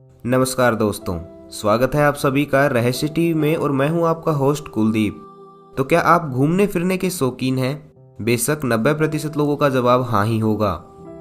नमस्कार दोस्तों, स्वागत है आप सभी का रहस्य टीवी में और मैं हूं आपका होस्ट कुलदीप। तो क्या आप घूमने फिरने के शौकीन हैं? बेशक 90% लोगों का जवाब हाँ ही होगा।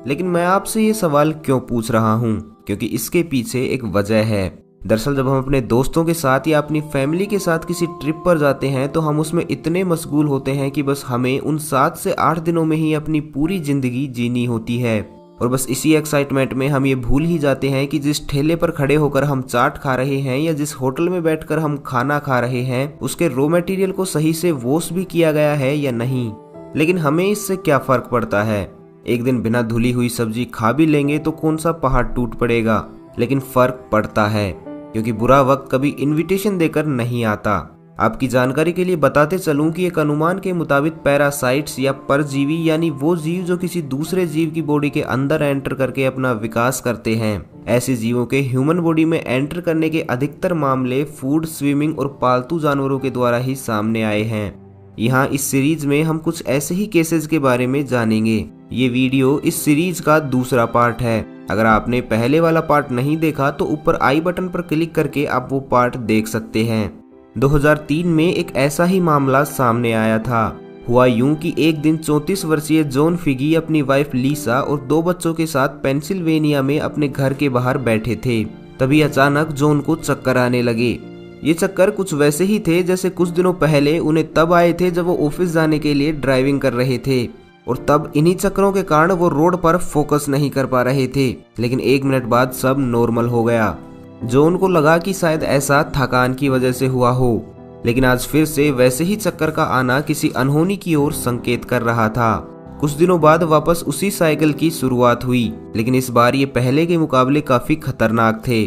लेकिन मैं आपसे ये सवाल क्यों पूछ रहा हूँ? क्योंकि इसके पीछे एक वजह है। दरअसल जब हम अपने दोस्तों के साथ या अपनी फैमिली के साथ किसी ट्रिप पर जाते हैं तो हम उसमें इतने मशगूल होते हैं कि बस हमें उन 7 से 8 दिनों में ही अपनी पूरी जिंदगी जीनी होती है। और बस इसी एक्साइटमेंट में हम ये भूल ही जाते हैं कि जिस ठेले पर खड़े होकर हम चाट खा रहे हैं या जिस होटल में बैठकर हम खाना खा रहे हैं उसके रॉ मटेरियल को सही से वॉश भी किया गया है या नहीं। लेकिन हमें इससे क्या फर्क पड़ता है? एक दिन बिना धुली हुई सब्जी खा भी लेंगे तो कौन सा पहाड़ टूट पड़ेगा। लेकिन फर्क पड़ता है, क्योंकि बुरा वक्त कभी इन्विटेशन देकर नहीं आता। आपकी जानकारी के लिए बताते चलूं कि एक अनुमान के मुताबिक पैरासाइट्स या परजीवी यानी वो जीव जो किसी दूसरे जीव की बॉडी के अंदर एंटर करके अपना विकास करते हैं, ऐसे जीवों के ह्यूमन बॉडी में एंटर करने के अधिकतर मामले फूड, स्विमिंग और पालतू जानवरों के द्वारा ही सामने आए हैं। यहाँ इस सीरीज में हम कुछ ऐसे ही केसेस के बारे में जानेंगे। ये वीडियो इस सीरीज का दूसरा पार्ट है। अगर आपने पहले वाला पार्ट नहीं देखा तो ऊपर आई बटन पर क्लिक करके आप वो पार्ट देख सकते हैं। 2003 में एक ऐसा ही मामला सामने आया था। हुआ यूं कि एक दिन 34 वर्षीय जॉन फिगी अपनी वाइफ लीसा और 2 बच्चों के साथ पेंसिल्वेनिया में अपने घर के बाहर बैठे थे। तभी अचानक जॉन को चक्कर आने लगे। ये चक्कर कुछ वैसे ही थे जैसे कुछ दिनों पहले उन्हें तब आए थे जब वो ऑफिस जाने के लिए ड्राइविंग कर रहे थे, और तब इन्हीं चक्करों के कारण वो रोड पर फोकस नहीं कर पा रहे थे। लेकिन 1 मिनट बाद सब नॉर्मल हो गया। जॉन को लगा कि शायद ऐसा थकान की वजह से हुआ हो, लेकिन आज फिर से वैसे ही चक्कर का आना किसी अनहोनी की ओर संकेत कर रहा था। कुछ दिनों बाद वापस उसी साइकिल की शुरुआत हुई, लेकिन इस बार ये पहले के मुकाबले काफी खतरनाक थे।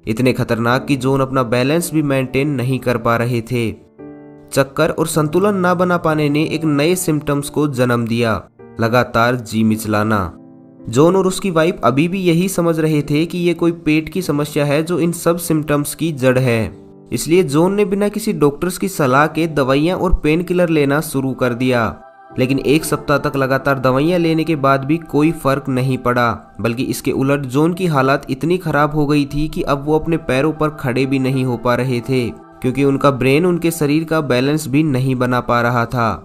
इतने खतरनाक कि जॉन अपना बैलेंस भी मेंटेन नहीं कर पा रहे थे। चक्कर और संतुलन ना बना पाने ने एक नए सिम्टम्स को जन्म दिया, लगातार जी मिचलाना। जॉन और उसकी वाइफ अभी भी यही समझ रहे थे कि ये कोई पेट की समस्या है जो इन सब सिम्टम्स की जड़ है। इसलिए जॉन ने बिना किसी डॉक्टर्स की सलाह के दवाइयां और पेन किलर लेना शुरू कर दिया। लेकिन 1 सप्ताह तक लगातार दवाइयां लेने के बाद भी कोई फर्क नहीं पड़ा, बल्कि इसके उलट जॉन की हालत इतनी खराब हो गई थी कि अब वो अपने पैरों पर खड़े भी नहीं हो पा रहे थे, क्योंकि उनका ब्रेन उनके शरीर का बैलेंस भी नहीं बना पा रहा था।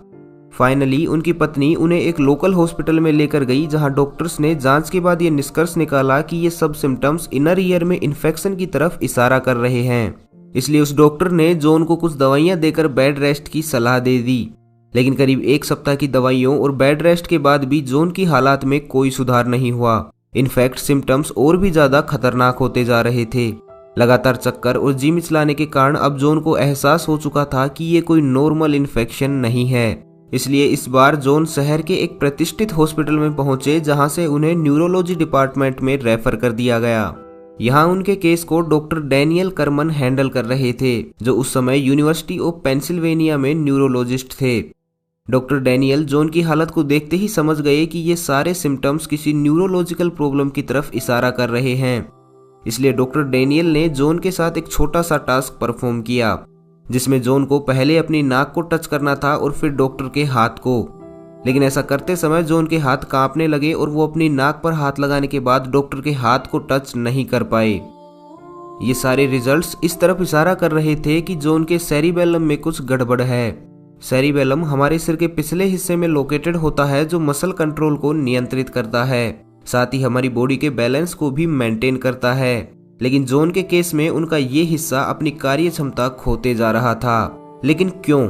फाइनली उनकी पत्नी उन्हें एक लोकल हॉस्पिटल में लेकर गई, जहां डॉक्टर्स ने जांच के बाद ये निष्कर्ष निकाला कि ये सब सिम्टम्स इनर ईयर में इन्फेक्शन की तरफ इशारा कर रहे हैं। इसलिए उस डॉक्टर ने जॉन को कुछ दवाइयां देकर बेड रेस्ट की सलाह दे दी। लेकिन करीब 1 सप्ताह की दवाइयों और बेड रेस्ट के बाद भी जॉन की हालात में कोई सुधार नहीं हुआ। इनफैक्ट सिम्टम्स और भी ज्यादा खतरनाक होते जा रहे थे। लगातार चक्कर और जी मिचलाने के कारण अब जॉन को एहसास हो चुका था कि ये कोई नॉर्मल इन्फेक्शन नहीं है। इसलिए इस बार जॉन शहर के एक प्रतिष्ठित हॉस्पिटल में पहुंचे, जहां से उन्हें न्यूरोलॉजी डिपार्टमेंट में रेफर कर दिया गया। यहां उनके केस को डॉक्टर डैनियल करमन हैंडल कर रहे थे, जो उस समय यूनिवर्सिटी ऑफ पेंसिल्वेनिया में न्यूरोलॉजिस्ट थे। डॉक्टर डैनियल जॉन की हालत को देखते ही समझ गए कि ये सारे सिम्टम्स किसी न्यूरोलॉजिकल प्रॉब्लम की तरफ इशारा कर रहे हैं। इसलिए डॉक्टर डैनियल ने जॉन के साथ एक छोटा सा टास्क परफॉर्म किया, जिसमें जॉन को पहले अपनी नाक को टच करना था और फिर डॉक्टर के हाथ को। लेकिन ऐसा करते समय जॉन के हाथ कांपने लगे और वो अपनी नाक पर हाथ लगाने के बाद डॉक्टर के हाथ को टच नहीं कर पाए। ये सारे रिजल्ट्स इस तरफ इशारा कर रहे थे कि जॉन के सेरिबेलम में कुछ गड़बड़ है। सेरिबेलम हमारे सिर के पिछले हिस्से में लोकेटेड होता है, जो मसल कंट्रोल को नियंत्रित करता है, साथ ही हमारी बॉडी के बैलेंस को भी मेंटेन करता है। लेकिन जॉन के केस में उनका ये हिस्सा अपनी कार्य क्षमता खोते जा रहा था। लेकिन क्यों?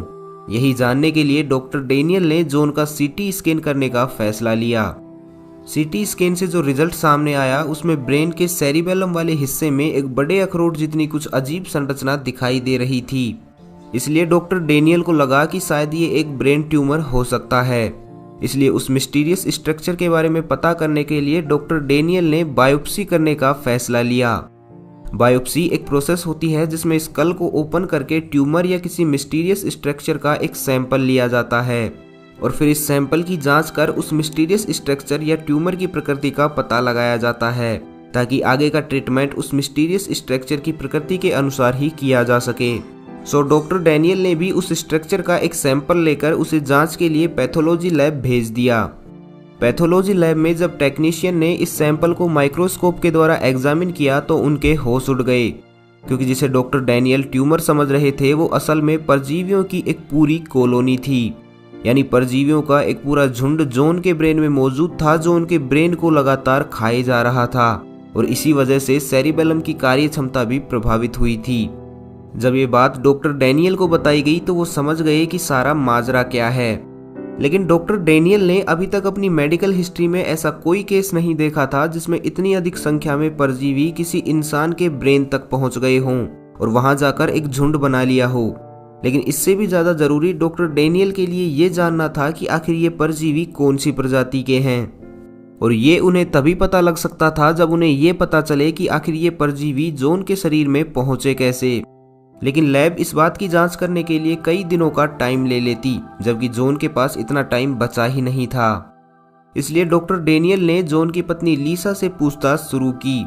यही जानने के लिए डॉक्टर डैनियल ने जॉन का सीटी स्कैन करने का फैसला लिया। सीटी स्कैन से जो रिजल्ट सामने आया उसमें ब्रेन के सेरिबेलम वाले हिस्से में एक बड़े अखरोट जितनी कुछ अजीब संरचना दिखाई दे रही थी। इसलिए डॉक्टर डैनियल को लगा कि शायद ये एक ब्रेन ट्यूमर हो सकता है। इसलिए उस मिस्टीरियस स्ट्रक्चर के बारे में पता करने के लिए डॉक्टर डैनियल ने बायोप्सी करने का फैसला लिया। बायोप्सी एक प्रोसेस होती है जिसमें स्कल को ओपन करके ट्यूमर या किसी मिस्टीरियस स्ट्रक्चर का एक सैंपल लिया जाता है, और फिर इस सैंपल की जांच कर उस मिस्टीरियस स्ट्रक्चर या ट्यूमर की प्रकृति का पता लगाया जाता है, ताकि आगे का ट्रीटमेंट उस मिस्टीरियस स्ट्रक्चर की प्रकृति के अनुसार ही किया जा सके। सो डॉक्टर डैनियल ने भी उस स्ट्रक्चर का एक सैंपल लेकर उसे जांच के लिए पैथोलॉजी लैब भेज दिया। पैथोलॉजी लैब में जब टेक्नीशियन ने इस सैंपल को माइक्रोस्कोप के द्वारा एग्जामिन किया तो उनके होश उड़ गए, क्योंकि जिसे डॉक्टर डैनियल ट्यूमर समझ रहे थे वो असल में परजीवियों की एक पूरी कॉलोनी थी। यानी परजीवियों का एक पूरा झुंड जॉन के ब्रेन में मौजूद था, जो उनके ब्रेन को लगातार खाए जा रहा था और इसी वजह से सेरिबेलम की कार्य क्षमता भी प्रभावित हुई थी। जब ये बात डॉक्टर डैनियल को बताई गई तो वो समझ गए कि सारा माजरा क्या है। लेकिन डॉक्टर डैनियल ने अभी तक अपनी मेडिकल हिस्ट्री में ऐसा कोई केस नहीं देखा था जिसमें इतनी अधिक संख्या में परजीवी किसी इंसान के ब्रेन तक पहुंच गए हों और वहां जाकर एक झुंड बना लिया हो। लेकिन इससे भी ज्यादा जरूरी डॉक्टर डैनियल के लिए ये जानना था कि आखिर ये परजीवी कौन सी प्रजाति के हैं, और ये उन्हें तभी पता लग सकता था जब उन्हें ये पता चले कि आखिर ये परजीवी जॉन के शरीर में पहुंचे कैसे। लेकिन लैब इस बात की जांच करने के लिए कई दिनों का टाइम ले लेती, जबकि जॉन के पास इतना टाइम बचा ही नहीं था। इसलिए डॉक्टर डैनियल ने जॉन की पत्नी लीसा से पूछताछ शुरू की।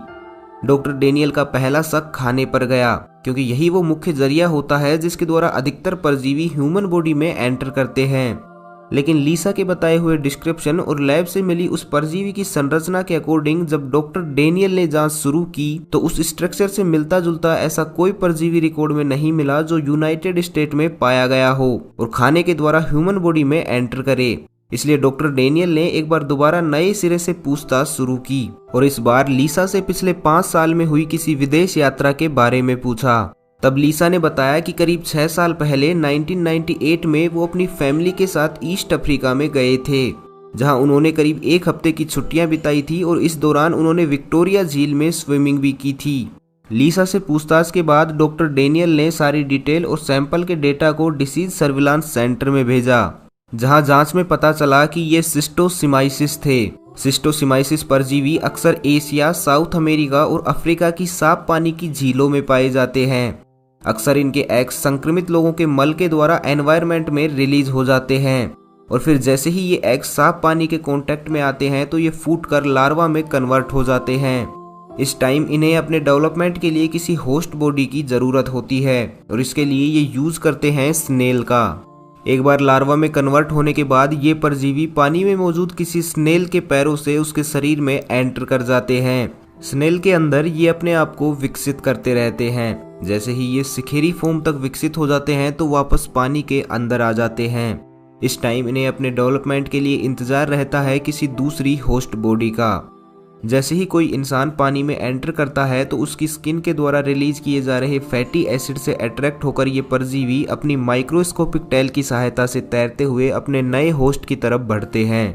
डॉक्टर डैनियल का पहला शक खाने पर गया, क्योंकि यही वो मुख्य जरिया होता है जिसके द्वारा अधिकतर परजीवी ह्यूमन बॉडी में एंटर करते हैं। लेकिन लीसा के बताए हुए डिस्क्रिप्शन और लैब से मिली उस परजीवी की संरचना के अकॉर्डिंग जब डॉक्टर डैनियल ने जांच शुरू की तो उस स्ट्रक्चर से मिलता जुलता ऐसा कोई परजीवी रिकॉर्ड में नहीं मिला जो यूनाइटेड स्टेट में पाया गया हो और खाने के द्वारा ह्यूमन बॉडी में एंटर करे। इसलिए डॉक्टर डैनियल ने एक बार दोबारा नए सिरे से पूछताछ शुरू की और इस बार लीसा से पिछले 5 साल में हुई किसी विदेश यात्रा के बारे में पूछा। तब लीसा ने बताया कि करीब 6 साल पहले 1998 में वो अपनी फैमिली के साथ ईस्ट अफ्रीका में गए थे, जहां उन्होंने करीब 1 हफ्ते की छुट्टियां बिताई थी और इस दौरान उन्होंने विक्टोरिया झील में स्विमिंग भी की थी। लीसा से पूछताछ के बाद डॉक्टर डैनियल ने सारी डिटेल और सैंपल के डेटा को डिसीज सर्विलांस सेंटर में भेजा, जहां जांच में पता चला कि ये सिस्टोसिमाइसिस थे। सिस्टोसिमाइसिस परजीवी अक्सर एशिया, साउथ अमेरिका और अफ्रीका की साफ पानी की झीलों में पाए जाते हैं। अक्सर इनके एग्स संक्रमित लोगों के मल के द्वारा एनवायरनमेंट में रिलीज हो जाते हैं और फिर जैसे ही ये एग्स साफ पानी के कांटेक्ट में आते हैं तो ये फूटकर लार्वा में कन्वर्ट हो जाते हैं। इस टाइम इन्हें अपने डेवलपमेंट के लिए किसी होस्ट बॉडी की जरूरत होती है और इसके लिए ये यूज करते हैं स्नेल का। एक बार लार्वा में कन्वर्ट होने के बाद ये परजीवी पानी में मौजूद किसी स्नेल के पैरों से उसके शरीर में एंटर कर जाते हैं। स्नेल के अंदर ये अपने आप को विकसित करते रहते हैं। जैसे ही ये सिखेरी फॉर्म तक विकसित हो जाते हैं तो वापस पानी के अंदर आ जाते हैं। इस टाइम इन्हें अपने डेवलपमेंट के लिए इंतजार रहता है किसी दूसरी होस्ट बॉडी का। जैसे ही कोई इंसान पानी में एंटर करता है तो उसकी स्किन के द्वारा रिलीज किए जा रहे फैटी एसिड से अट्रैक्ट होकर ये परजीवी अपनी माइक्रोस्कोपिक टेल की सहायता से तैरते हुए अपने नए होस्ट की तरफ बढ़ते हैं।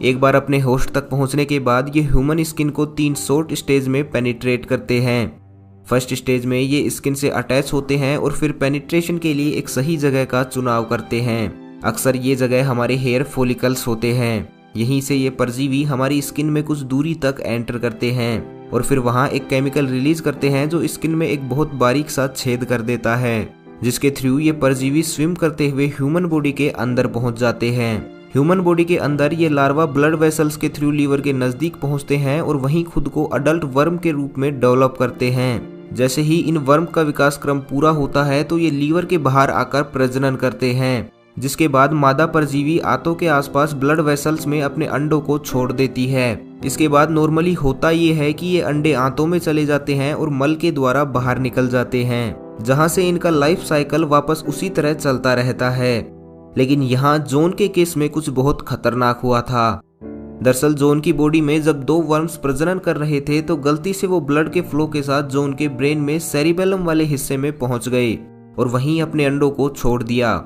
एक बार अपने होस्ट तक पहुंचने के बाद ये ह्यूमन स्किन को 3 शॉर्ट स्टेज में पेनिट्रेट करते हैं। फर्स्ट स्टेज में ये स्किन से अटैच होते हैं और फिर पेनिट्रेशन के लिए एक सही जगह का चुनाव करते हैं। अक्सर ये जगह हमारे हेयर फॉलिकल्स होते हैं। यहीं से ये परजीवी हमारी स्किन में कुछ दूरी तक एंटर करते हैं और फिर वहाँ एक केमिकल रिलीज करते हैं जो स्किन में एक बहुत बारीक सा छेद कर देता है, जिसके थ्रू ये परजीवी स्विम करते हुए ह्यूमन बॉडी के अंदर पहुंच जाते हैं। ह्यूमन बॉडी के अंदर ये लार्वा ब्लड वेसल्स के थ्रू लीवर के नजदीक पहुंचते हैं और वहीं खुद को अडल्ट वर्म के रूप में डेवलप करते हैं। जैसे ही इन वर्म का विकास क्रम पूरा होता है तो ये लीवर के बाहर आकर प्रजनन करते हैं, जिसके बाद मादा परजीवी आंतों के आसपास ब्लड वेसल्स में अपने अंडों को छोड़ देती है। इसके बाद नॉर्मली होता ये है कि ये अंडे आंतों में चले जाते हैं और मल के द्वारा बाहर निकल जाते हैं, जहां से इनका लाइफ साइकिल वापस उसी तरह चलता रहता है। लेकिन यहाँ जॉन के केस में कुछ बहुत खतरनाक हुआ था। दरअसल जॉन की बॉडी में जब 2 वर्म्स प्रजनन कर रहे थे तो गलती से वो ब्लड के फ्लो के साथ जॉन के ब्रेन में सेरिबेलम वाले हिस्से में पहुंच गए और वहीं अपने अंडों को छोड़ दिया।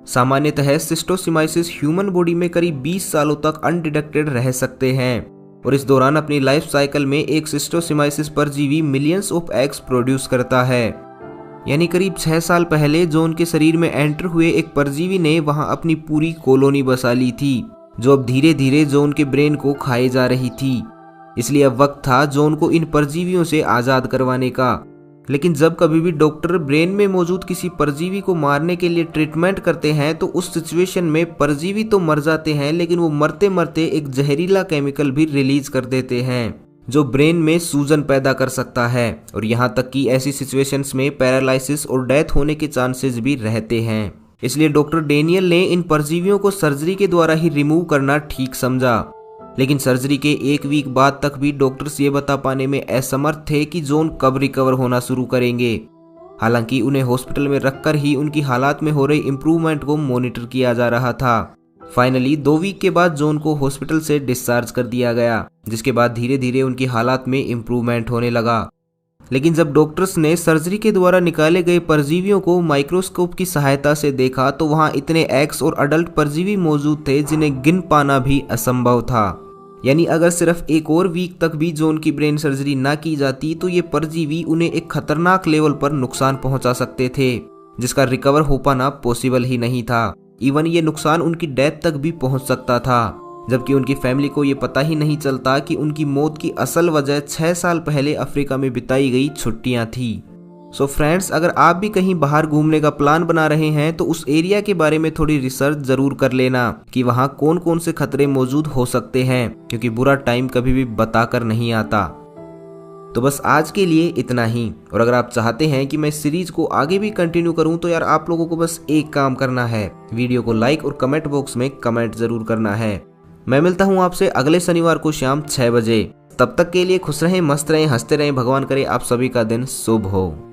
सामान्यतः सिस्टोसिमाइसिस ह्यूमन बॉडी में करीब 20 सालों तक अनडिटेक्टेड रह सकते हैं और इस दौरान अपनी लाइफ साइकिल में एक सिस्टोसिमाइसिस परजीवी मिलियंस ऑफ एग्स प्रोड्यूस करता है। यानी करीब 6 साल पहले जॉन के शरीर में एंटर हुए एक परजीवी ने वहां अपनी पूरी कॉलोनी बसा ली थी, जो अब धीरे धीरे जॉन के ब्रेन को खाए जा रही थी। इसलिए अब वक्त था जॉन को इन परजीवियों से आजाद करवाने का। लेकिन जब कभी भी डॉक्टर ब्रेन में मौजूद किसी परजीवी को मारने के लिए ट्रीटमेंट करते हैं तो उस सिचुएशन में परजीवी तो मर जाते हैं, लेकिन वो मरते मरते एक जहरीला केमिकल भी रिलीज कर देते हैं जो ब्रेन में सूजन पैदा कर सकता है और यहाँ तक कि ऐसी सिचुएशंस में पैरालिसिस और डेथ होने के चांसेस भी रहते हैं। इसलिए डॉक्टर डैनियल ने इन परजीवियों को सर्जरी के द्वारा ही रिमूव करना ठीक समझा। लेकिन सर्जरी के 1 वीक बाद तक भी डॉक्टर्स ये बता पाने में असमर्थ थे कि जॉन कब रिकवर होना शुरू करेंगे। हालांकि उन्हें हॉस्पिटल में रखकर ही उनकी हालात में हो रही इम्प्रूवमेंट को मॉनिटर किया जा रहा था। फाइनली 2 वीक के बाद जॉन को हॉस्पिटल से डिस्चार्ज कर दिया गया, जिसके बाद धीरे धीरे उनकी हालात में इम्प्रूवमेंट होने लगा। लेकिन जब डॉक्टर्स ने सर्जरी के द्वारा निकाले गए परजीवियों को माइक्रोस्कोप की सहायता से देखा तो वहां इतने एक्स और अडल्ट परजीवी मौजूद थे जिन्हें गिन पाना भी असंभव था। यानी अगर सिर्फ 1 और वीक तक भी जॉन की ब्रेन सर्जरी ना की जाती तो ये परजीवी उन्हें एक खतरनाक लेवल पर नुकसान पहुंचा सकते थे, जिसका रिकवर हो पाना पॉसिबल ही नहीं था। इवन ये नुकसान उनकी डेथ तक भी पहुंच सकता था, जबकि उनकी फैमिली को ये पता ही नहीं चलता कि उनकी मौत की असल वजह 6 साल पहले अफ्रीका में बिताई गई छुट्टियां थी। सो फ्रेंड्स, अगर आप भी कहीं बाहर घूमने का प्लान बना रहे हैं तो उस एरिया के बारे में थोड़ी रिसर्च जरूर कर लेना कि वहां कौन कौन से खतरे मौजूद हो सकते हैं, क्योंकि बुरा टाइम कभी भी बताकर नहीं आता। तो बस आज के लिए इतना ही। और अगर आप चाहते हैं कि मैं इस सीरीज को आगे भी कंटिन्यू करूं तो यार आप लोगों को बस एक काम करना है, वीडियो को लाइक और कमेंट बॉक्स में कमेंट जरूर करना है। मैं मिलता हूं आपसे अगले शनिवार को शाम 6 बजे। तब तक के लिए खुश रहें, मस्त रहें, हंसते रहें। भगवान करे आप सभी का दिन शुभ हो।